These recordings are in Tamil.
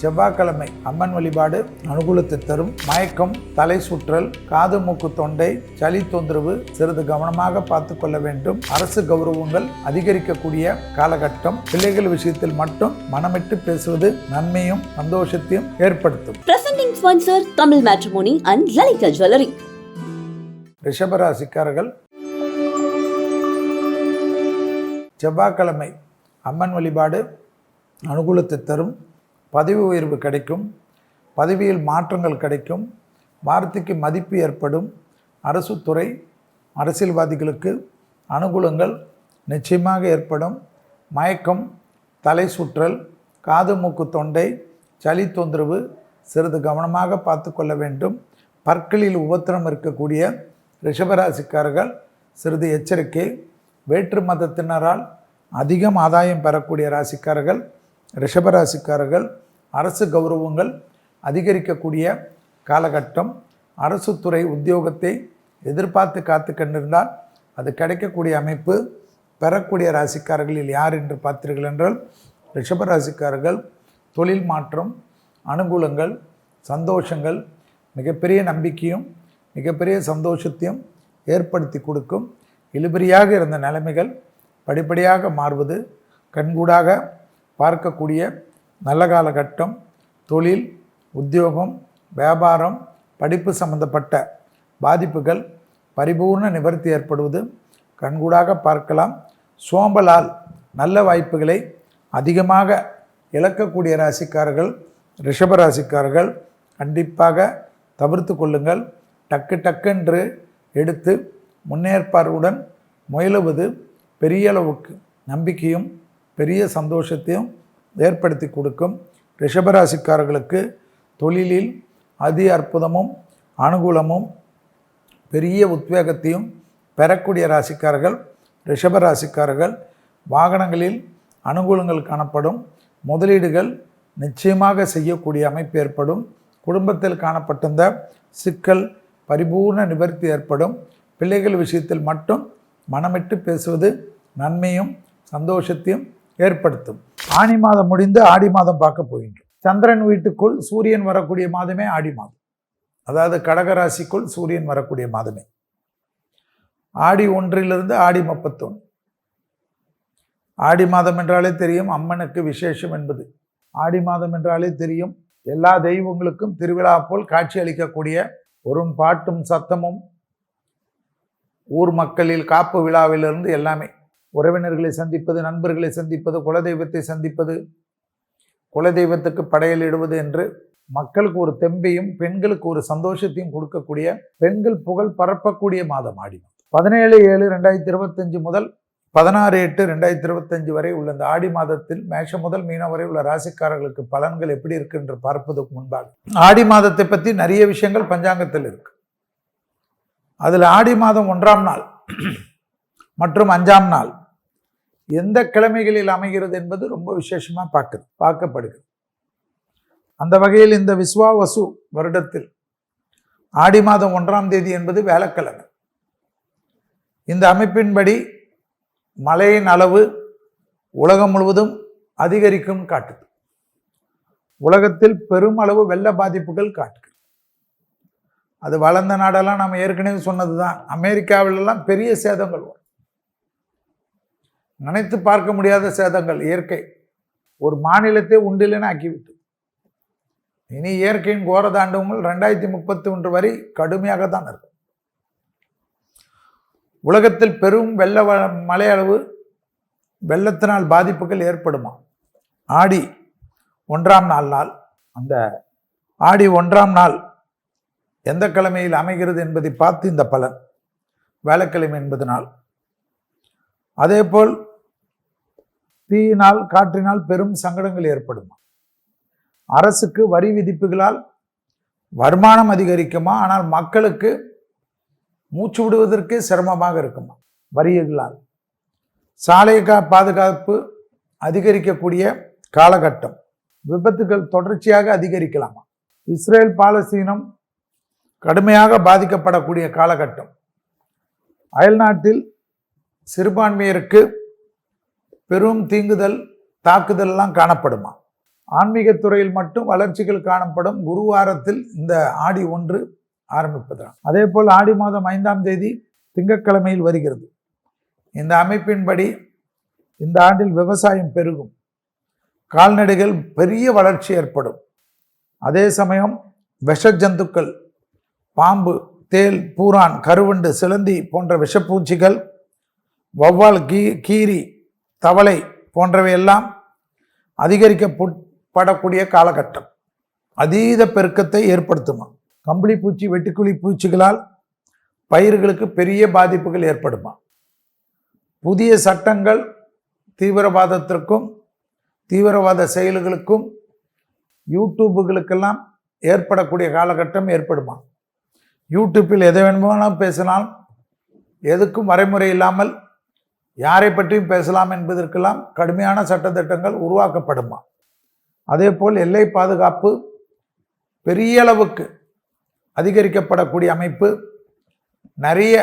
செவ்வாய்க்கிழமை அம்மன் வழிபாடு அனுகூலத்தை தரும். மயக்கம், தலை சுற்றல், காது மூக்கு தொண்டை, சளி தொந்தரவு சிறிது கவனமாக பார்த்து கொள்ள வேண்டும். அரசு கௌரவங்கள் அதிகரிக்கக்கூடிய காலகட்டம். பிள்ளைகள் விஷயத்தில் மட்டும் மனமிட்டு பேசுவது நன்மையும் சந்தோஷத்தையும் ஏற்படுத்தும். Presenting sponsor Tamil Matrimony and Lalita Jewelry. ரிஷபராசிக்காரர்கள் செவ்வாய்க்கிழமை அம்மன் வழிபாடு அனுகூலத்தை தரும். பதவி உயர்வு கிடைக்கும். பதவியில் மாற்றங்கள் கிடைக்கும். வார்த்தைக்கு மதிப்பு ஏற்படும். அரசு துறை அரசியல்வாதிகளுக்கு அனுகூலங்கள் நிச்சயமாக ஏற்படும். மயக்கம், தலை சுற்றல், காது மூக்கு தொண்டை, சளி தொந்தரவு சிறிது கவனமாக பார்த்து கொள்ள வேண்டும். பற்களில் உபத்திரம் இருக்கக்கூடிய ரிஷபராசிக்காரர்கள் சிறிது எச்சரிக்கை. வேற்று மதத்தினரால் அதிகம் ஆதாயம் பெறக்கூடிய ராசிக்காரர்கள் ரிஷபராசிக்காரர்கள். அரசு கௌரவங்கள் அதிகரிக்கக்கூடிய காலகட்டம். அரசு துறை உத்தியோகத்தை எதிர்பார்த்து காத்து கண்டிருந்தால் அது கிடைக்கக்கூடிய அமைப்பு. பெறக்கூடிய ராசிக்காரர்களில் யார் என்று பார்த்தீர்கள் என்றால் ரிஷபராசிக்காரர்கள். தொழில் மாற்றம், அனுகூலங்கள், சந்தோஷங்கள், மிகப்பெரிய நம்பிக்கையும் மிகப்பெரிய சந்தோஷத்தையும் ஏற்படுத்தி கொடுக்கும். இழுபறியாக இருந்த நிலைமைகள் படிப்படியாக மாறுவது கண்கூடாக பார்க்கக்கூடிய நல்ல காலகட்டம். தொழில், உத்தியோகம், வியாபாரம், படிப்பு சம்பந்தப்பட்ட பாதிப்புகள் பரிபூர்ண நிவர்த்தி ஏற்படுவது கண்கூடாக பார்க்கலாம். சோம்பலால் நல்ல வாய்ப்புகளை அதிகமாக இழக்கக்கூடிய ராசிக்காரர்கள் ரிஷபராசிக்காரர்கள் கண்டிப்பாக தவிர்த்து கொள்ளுங்கள். டக்குன்று எடுத்து முன்னேற்பாடுடன் முயலுவது பெரிய அளவுக்கு நம்பிக்கையும் பெரிய சந்தோஷத்தையும் ஏற்படுத்தி கொடுக்கும். ரிஷபராசிக்காரர்களுக்கு தொழிலில் அதி அற்புதமும் அனுகூலமும் பெரிய உத்வேகத்தையும் பெறக்கூடிய ராசிக்காரர்கள் ரிஷபராசிக்காரர்கள். வாகனங்களில் அனுகூலங்கள் காணப்படும். முதலீடுகள் நிச்சயமாக செய்யக்கூடிய அமைப்பு ஏற்படும். குடும்பத்தில் காணப்பட்டிருந்த சிக்கல் பரிபூர்ண நிவர்த்தி ஏற்படும். பிள்ளைகள் விஷயத்தில் மட்டும் மனமிட்டு பேசுவது நன்மையும் சந்தோஷத்தையும் ஏற்படுத்தும். ஆனி மாதம் முடிந்து ஆடி மாதம் பார்க்க போகின்றோம். சந்திரன் வீட்டுக்குள் சூரியன் வரக்கூடிய மாதமே ஆடி மாதம். அதாவது கடகராசிக்குள் சூரியன் வரக்கூடிய மாதமே. ஆடி 1 ஆடி 31. ஆடி மாதம் என்றாலே தெரியும் அம்மனுக்கு விசேஷம் என்பது. ஆடி மாதம் என்றாலே தெரியும் எல்லா தெய்வங்களுக்கும் திருவிழா போல் காட்சி அளிக்கக்கூடிய ஒரு பாட்டும் சத்தமும் ஊர் மக்களில் காப்பு விழாவிலிருந்து எல்லாமே உறவினர்களை சந்திப்பது, நண்பர்களை சந்திப்பது, குலதெய்வத்தை சந்திப்பது, குலதெய்வத்துக்கு படையலிடுவது என்று மக்களுக்கு ஒரு தெம்பையும் பெண்களுக்கு ஒரு சந்தோஷத்தையும் கொடுக்கக்கூடிய, பெண்கள் புகழ் பரப்பக்கூடிய மாதம் ஆடி மாதம். 17/7/2025 முதல் 16/8/2025 வரை உள்ள இந்த ஆடி மாதத்தில் மேஷம் முதல் மீனம் வரை உள்ள ராசிக்காரர்களுக்கு பலன்கள் எப்படி இருக்கு என்று பார்ப்பதற்கு முன்பாக ஆடி மாதத்தை பற்றி நிறைய விஷயங்கள் பஞ்சாங்கத்தில் இருக்கு. அதில் ஆடி மாதம் 1ஆம் நாள் மற்றும் 5ஆம் நாள் எந்த கிழமைகளில் அமைகிறது என்பது ரொம்ப விசேஷமாக பார்க்கப்படுகிறது. அந்த வகையில் இந்த விஸ்வாவசு வருடத்தில் ஆடி மாதம் 1ஆம் தேதி என்பது வியாழக்கிழமை. இந்த அமைப்பின்படி மழையின் அளவு உலகம் முழுவதும் அதிகரிக்கும் காட்டுது. உலகத்தில் பெருமளவு வெள்ள பாதிப்புகள் காட்டுது. அது வளர்ந்த நாடெல்லாம் நம்ம ஏற்கனவே சொன்னது தான். அமெரிக்காவிலெல்லாம் பெரிய சேதங்கள் வரும். நினைத்து பார்க்க முடியாத சேதங்கள். இயற்கை ஒரு மாநிலத்தை உண்டிலன்னு ஆக்கிவிட்டு இனி இயற்கையின் கோர தாண்டவங்கள் 2031 வரை கடுமையாக தான் இருக்கும். உலகத்தில் பெரும் மழை அளவு வெள்ளத்தினால் பாதிப்புகள் ஏற்படுமா? ஆடி 1ஆம் நாள் அந்த ஆடி 1ஆம் நாள் எந்த கிழமையில் அமைகிறது என்பதை பார்த்து இந்த பலன் வியாழக்கிழமை என்பதனால். அதேபோல் தீயினால் காற்றினால் பெரும் சங்கடங்கள் ஏற்படுமா? அரசுக்கு வரி விதிப்புகளால் வருமானம் அதிகரிக்குமா? ஆனால் மக்களுக்கு மூச்சு விடுவதற்கே சிரமமாக இருக்குமா? வரிகளால் சாலை பாதுகாப்பு அதிகரிக்கக்கூடிய காலகட்டம். விபத்துகள் தொடர்ச்சியாக அதிகரிக்கலாமா? இஸ்ரேல் பாலஸ்தீனம் கடுமையாக பாதிக்கப்படக்கூடிய காலகட்டம். அயல்நாட்டில் சிறுபான்மையருக்கு பெரும் தீங்குதல் தாக்குதல்லாம் காணப்படுமா? ஆன்மீகத்துறையில் மட்டும் வளர்ச்சிகள் காணப்படும். குருவாரத்தில் இந்த ஆடி 1 ஆரம்பிப்பதாம். அதே போல் ஆடி மாதம் 5ஆம் தேதி திங்கட்கிழமையில் வருகிறது. இந்த அமைப்பின்படி இந்த ஆண்டில் விவசாயம் பெருகும், கால்நடைகள் பெரிய வளர்ச்சி ஏற்படும். அதே சமயம் விஷ ஜந்துக்கள், பாம்பு, தேல், பூரான், கருவண்டு, சிலந்தி போன்ற விஷப்பூச்சிகள், வௌவால், கீரி, தவளை போன்றவையெல்லாம் அதிகரிக்கப்படக்கூடிய காலகட்டம். அதீத பெருக்கத்தை ஏற்படுத்துமா. கம்பளி பூச்சி, வெட்டுக்கிளி பூச்சிகளால் பயிர்களுக்கு பெரிய பாதிப்புகள் ஏற்படுமா. புதிய சட்டங்கள் தீவிரவாதத்திற்கும் தீவிரவாத செயல்களுக்கும் யூடியூபுகளுக்கெல்லாம் ஏற்படக்கூடிய காலகட்டம் ஏற்படுமா. யூடியூப்பில் எதை வேணுமானாலும் பேசலாம், எதுக்கும் வரைமுறை இல்லாமல் யாரை பற்றியும் பேசலாம் என்பதற்கெல்லாம் கடுமையான சட்டத்திட்டங்கள் உருவாக்கப்படுமா. அதே போல் எல்லை பாதுகாப்பு பெரிய அளவுக்கு அதிகரிக்கப்படக்கூடிய அமைப்பு. நிறைய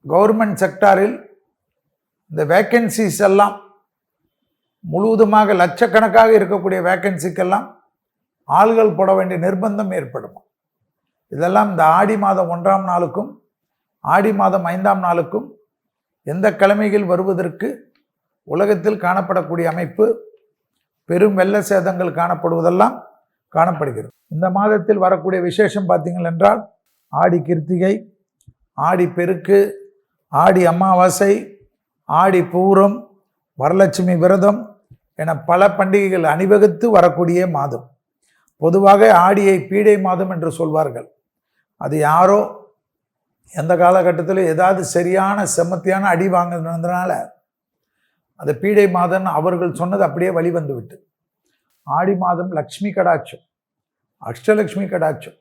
கவர்மெண்ட் செக்டாரில் இந்த வேக்கன்சிஸ் எல்லாம் முழுவதுமாக லட்சக்கணக்காக இருக்கக்கூடிய வேக்கன்சிக்கெல்லாம் ஆள்கள் போட வேண்டிய நிர்பந்தம் ஏற்படும். இதெல்லாம் இந்த ஆடி மாதம் 1ஆம் நாளுக்கும் ஆடி மாதம் 5ஆம் நாளுக்கும் எந்த கிழமைகள் வருவதற்கு உலகத்தில் காணப்படக்கூடிய அமைப்பு. பெரும் வெள்ள சேதங்கள் காணப்படுவதெல்லாம் காணப்படுகிறது. இந்த மாதத்தில் வரக்கூடிய விசேஷம் பார்த்தீங்கள் என்றால் ஆடி கிருத்திகை, ஆடி பெருக்கு, ஆடி அமாவாசை, ஆடி பூரம், வரலட்சுமி விரதம் என பல பண்டிகைகள் அணிவகுத்து வரக்கூடிய மாதம். பொதுவாக ஆடியை பீடை மாதம் என்று சொல்வார்கள். அது யாரோ எந்த காலகட்டத்தில் ஏதாவது சரியான செம்மத்தியான அடி வாங்கினதுனால அது பீடை மாதம் அவர்கள் சொன்னது அப்படியே வழிவந்து விட்டு. ஆடி மாதம் லக்ஷ்மி கடாட்சம், அஷ்டலக்ஷ்மி கடாட்சம்.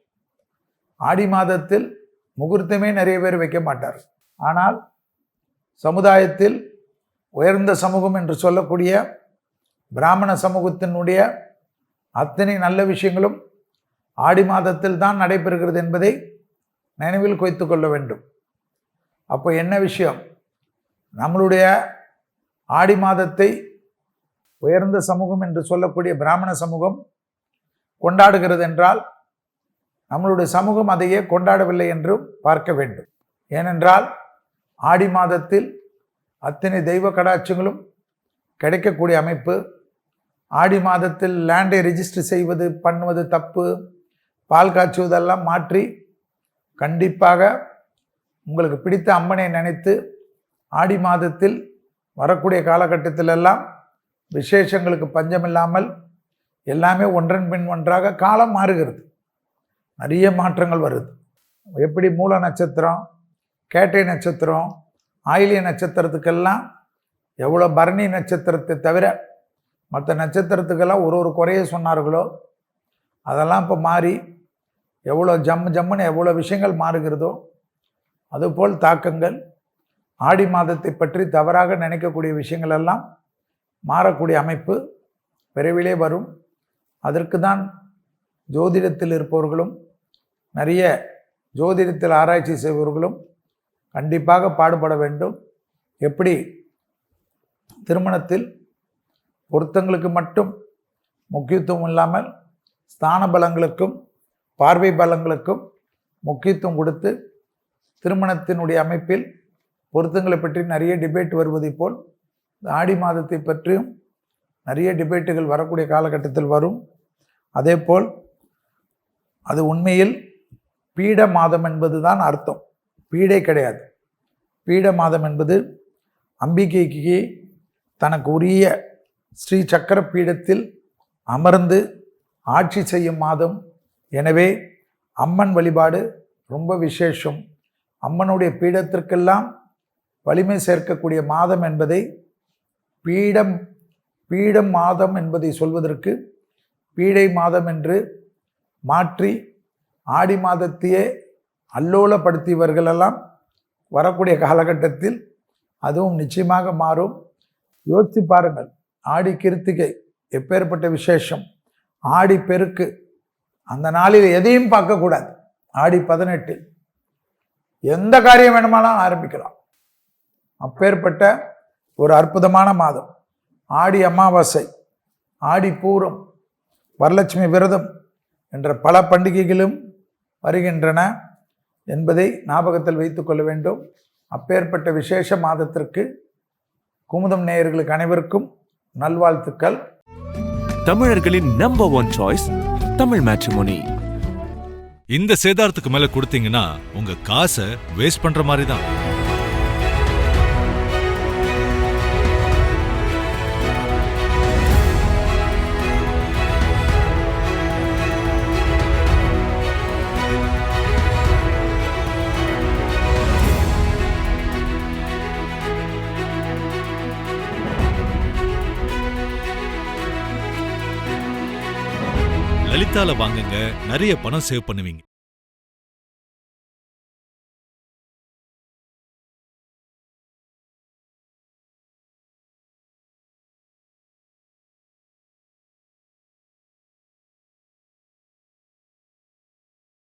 ஆடி மாதத்தில் முகூர்த்தமே நிறைய பேர் வைக்க மாட்டார். ஆனால் சமுதாயத்தில் உயர்ந்த சமூகம் என்று சொல்லக்கூடிய பிராமண சமூகத்தினுடைய அத்தனை நல்ல விஷயங்களும் ஆடி மாதத்தில் தான் நடைபெறுகிறது என்பதை நினைவில் வைத்து கொள்ள வேண்டும். அப்போ என்ன விஷயம், நம்மளுடைய ஆடி மாதத்தை உயர்ந்த சமூகம் என்று சொல்லக்கூடிய பிராமண சமூகம் கொண்டாடுகிறது என்றால் நம்மளுடைய சமூகம் அதையே கொண்டாடவில்லை என்று பார்க்க வேண்டும். ஏனென்றால் ஆடி மாதத்தில் அத்தனை தெய்வ கடாட்சங்களும் கிடைக்கக்கூடிய அமைப்பு. ஆடி மாதத்தில் லேண்டை ரெஜிஸ்டர் செய்வது பண்ணுவது தப்பு, பால் காய்ச்சுவதெல்லாம் மாற்றி கண்டிப்பாக உங்களுக்கு பிடித்த அம்மனை நினைத்து ஆடி மாதத்தில் வரக்கூடிய காலகட்டத்திலெல்லாம் விசேஷங்களுக்கு பஞ்சமில்லாமல் எல்லாமே ஒன்றன் பின் ஒன்றாக காலம் மாறுகிறது. நிறைய மாற்றங்கள் வருது. எப்படி மூல நட்சத்திரம், கேட்டை நட்சத்திரம், ஆயிலிய நட்சத்திரத்துக்கெல்லாம் எவ்வளோ பரணி நட்சத்திரத்தை தவிர மற்ற நட்சத்திரத்துக்கெல்லாம் ஒரு குறைய சொன்னார்களோ அதெல்லாம் இப்போ மாறி எவ்வளோ ஜம்முன்னு எவ்வளோ விஷயங்கள் மாறுகிறதோ அதுபோல் தாக்கங்கள் ஆடி மாதத்தை பற்றி தவறாக நினைக்கக்கூடிய விஷயங்கள் எல்லாம் மாறக்கூடிய அமைப்பு விரைவிலே வரும். அதற்கு தான் ஜோதிடத்தில் இருப்பவர்களும் நிறைய ஜோதிடத்தில் ஆராய்ச்சி செய்பவர்களும் கண்டிப்பாக பாடுபட வேண்டும். எப்படி திருமணத்தில் பொருத்தங்களுக்கு மட்டும் முக்கியத்துவம் இல்லாமல் ஸ்தான பலங்களுக்கும் பார்வை பலங்களுக்கும் முக்கியத்துவம் கொடுத்து திருமணத்தினுடைய அமைப்பில் பொருத்தங்களை பற்றி நிறைய டிபேட் வருவதை போல் ஆடி மாதத்தை பற்றியும் நிறைய டிபேட்டுகள் வரக்கூடிய காலகட்டத்தில் வரும். அதே போல் அது உண்மையில் பீட மாதம் என்பது தான் அர்த்தம், பீடை கிடையாது. பீட மாதம் என்பது அம்பிகைக்கு தனக்கு உரிய ஸ்ரீ சக்கர பீடத்தில் அமர்ந்து ஆட்சி செய்யும் மாதம். எனவே அம்மன் வழிபாடு ரொம்ப விசேஷம். அம்மனுடைய பீடத்திற்கெல்லாம் வலிமை சேர்க்கக்கூடிய மாதம் என்பதை பீடம் மாதம் என்பதை சொல்வதற்கு பீடை மாதம் என்று மாற்றி ஆடி மாதத்தையே அல்லோலப்படுத்தியவர்களெல்லாம் வரக்கூடிய காலகட்டத்தில் அதுவும் நிச்சயமாக மாறும். யோசித்து பாருங்கள், ஆடி கிருத்திகை எப்பேற்பட்ட விசேஷம், ஆடி பெருக்கு அந்த நாளில் எதையும் பார்க்கக்கூடாது. ஆடி 18 எந்த காரியம் வேணுமானாலும் ஆரம்பிக்கலாம். அப்பேற்பட்ட ஒரு அற்புதமான மாதம். ஆடி அமாவாசை, ஆடி பூரம், வரலட்சுமி விரதம் என்ற பல பண்டிகைகளும் வருகின்றன என்பதை ஞாபகத்தில் வைத்து கொள்ள வேண்டும். அப்பேற்பட்ட விசேஷ மாதத்திற்கு குமுதம் நேயர்களுக்கு அனைவருக்கும் நல்வாழ்த்துக்கள். தமிழர்களின் நம்பர் 1 சாய்ஸ் தமிழ் மேட்ரிமோனி. இந்த சேதாரத்துக்கு மேல கொடுத்தீங்கன்னா உங்க காசை வேஸ்ட் பண்ற மாதிரி தான். லலிதால வாங்குங்க, நிறைய பணம் சேவ் பண்ணுவீங்க.